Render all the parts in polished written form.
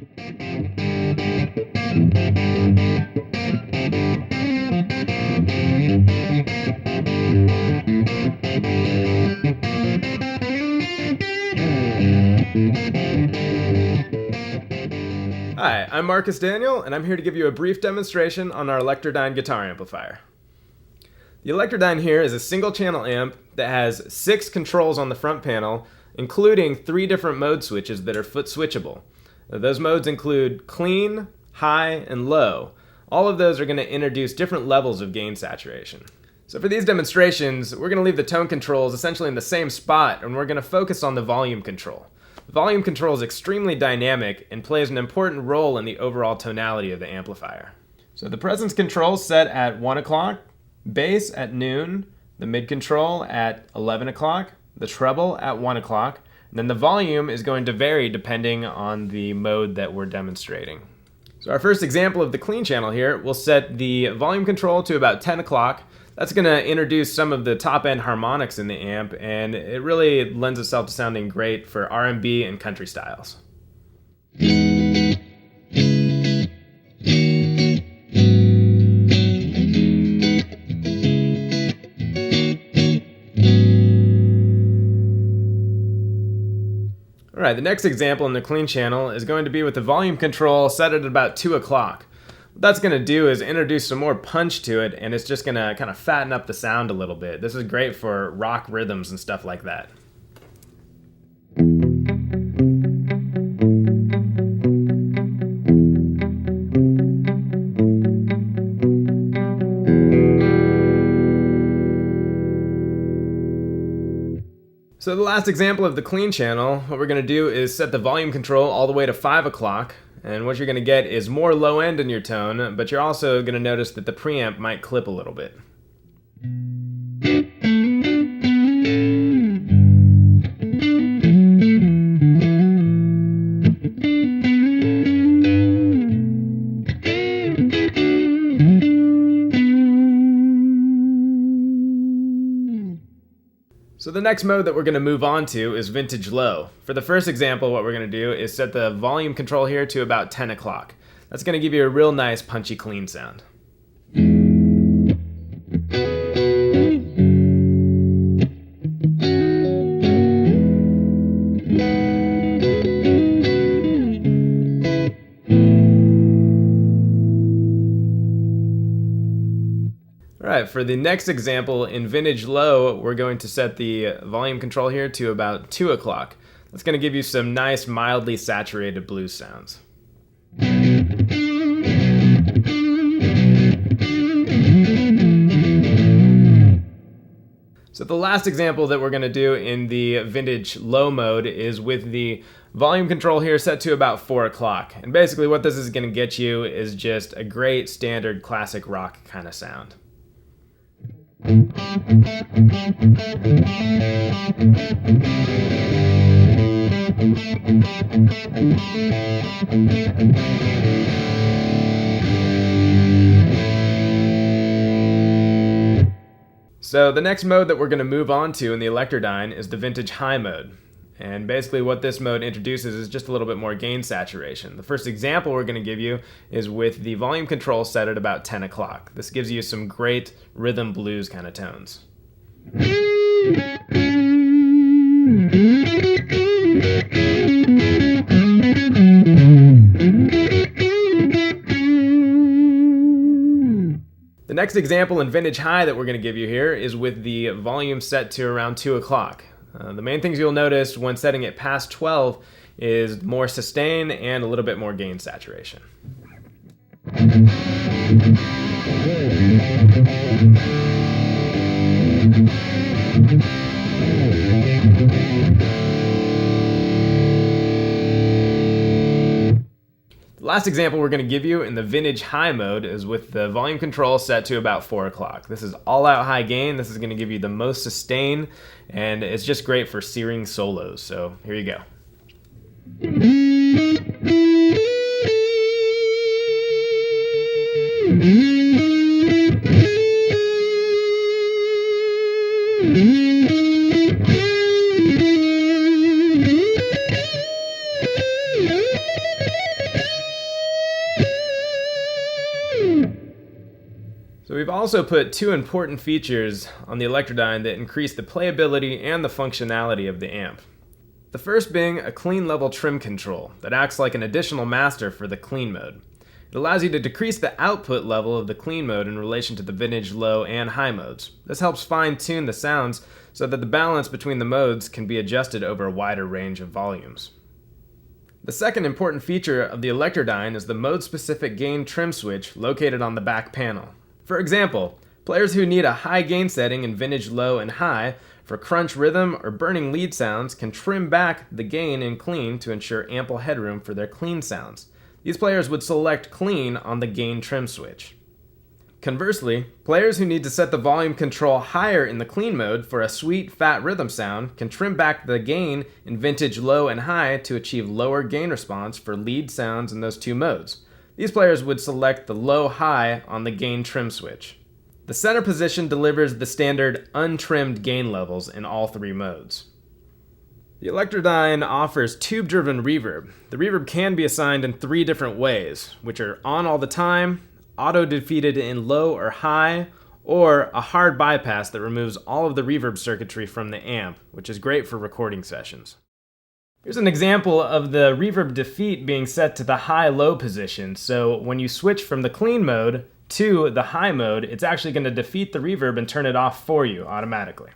Hi, I'm Marcus Daniel, and I'm here to give you a brief demonstration on our Electra Dyne Guitar Amplifier. The Electra Dyne here is a single-channel amp that has 6 controls on the front panel, including 3 different mode switches that are foot switchable. Those modes include clean, high, and low. All of those are going to introduce different levels of gain saturation. So for these demonstrations, we're going to leave the tone controls essentially in the same spot, and we're going to focus on the volume control. The volume control is extremely dynamic and plays an important role in the overall tonality of the amplifier. So the presence control is set at 1 o'clock, bass at noon, the mid control at 11 o'clock, the treble at 1 o'clock, and then the volume is going to vary depending on the mode that we're demonstrating. So our first example of the clean channel here, we'll set the volume control to about 10 o'clock. That's going to introduce some of the top-end harmonics in the amp, and it really lends itself to sounding great for R&B and country styles. Alright, the next example in the clean channel is going to be with the volume control set at about 2 o'clock. What that's going to do is introduce some more punch to it, and it's just going to kind of fatten up the sound a little bit. This is great for rock rhythms and stuff like that. So the last example of the clean channel, what we're going to do is set the volume control all the way to 5 o'clock. And what you're going to get is more low end in your tone, but you're also going to notice that the preamp might clip a little bit. So the next mode that we're going to move on to is vintage low. For the first example, what we're going to do is set the volume control here to about 10 o'clock. That's going to give you a real nice punchy clean sound. Alright, for the next example in vintage low, we're going to set the volume control here to about 2 o'clock. That's going to give you some nice, mildly saturated blues sounds. So the last example that we're going to do in the vintage low mode is with the volume control here set to about 4 o'clock. And basically what this is going to get you is just a great standard classic rock kind of sound. So the next mode that we're going to move on to in the Electra Dyne is the vintage high mode. And basically what this mode introduces is just a little bit more gain saturation. The first example we're going to give you is with the volume control set at about 10 o'clock. This gives you some great rhythm blues kind of tones. The next example in vintage high that we're going to give you here is with the volume set to around 2 o'clock. The main things you'll notice when setting it past 12 is more sustain and a little bit more gain saturation. The last example we're going to give you in the vintage high mode is with the volume control set to about 4 o'clock. This is all out high gain. This is going to give you the most sustain, and it's just great for searing solos. So here you go. So we've also put two important features on the Electra Dyne that increase the playability and the functionality of the amp. The first being a clean level trim control that acts like an additional master for the clean mode. It allows you to decrease the output level of the clean mode in relation to the vintage low and high modes. This helps fine-tune the sounds so that the balance between the modes can be adjusted over a wider range of volumes. The second important feature of the Electra Dyne is the mode-specific gain trim switch located on the back panel. For example, players who need a high gain setting in vintage low and high for crunch rhythm or burning lead sounds can trim back the gain in clean to ensure ample headroom for their clean sounds. These players would select clean on the gain trim switch. Conversely, players who need to set the volume control higher in the clean mode for a sweet, fat rhythm sound can trim back the gain in vintage low and high to achieve lower gain response for lead sounds in those two modes. These players would select the low-high on the gain trim switch. The center position delivers the standard untrimmed gain levels in all three modes. The Electra Dyne offers tube-driven reverb. The reverb can be assigned in three different ways, which are on all the time, auto-defeated in low or high, or a hard bypass that removes all of the reverb circuitry from the amp, which is great for recording sessions. Here's an example of the reverb defeat being set to the high-low position. So when you switch from the clean mode to the high mode, it's actually going to defeat the reverb and turn it off for you automatically.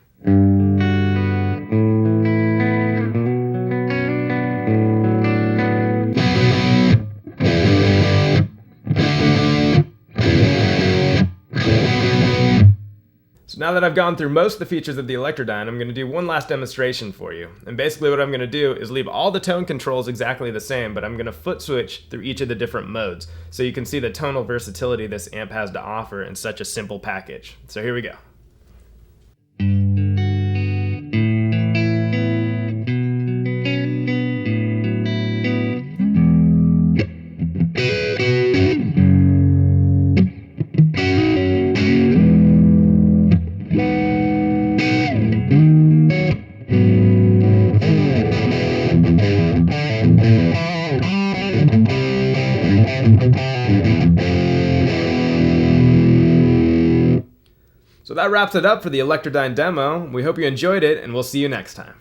Now that I've gone through most of the features of the Electra Dyne, I'm going to do one last demonstration for you. And basically what I'm going to do is leave all the tone controls exactly the same, but I'm going to foot switch through each of the different modes so you can see the tonal versatility this amp has to offer in such a simple package. So here we go. So that wraps it up for the Electra Dyne demo. We hope you enjoyed it, and we'll see you next time.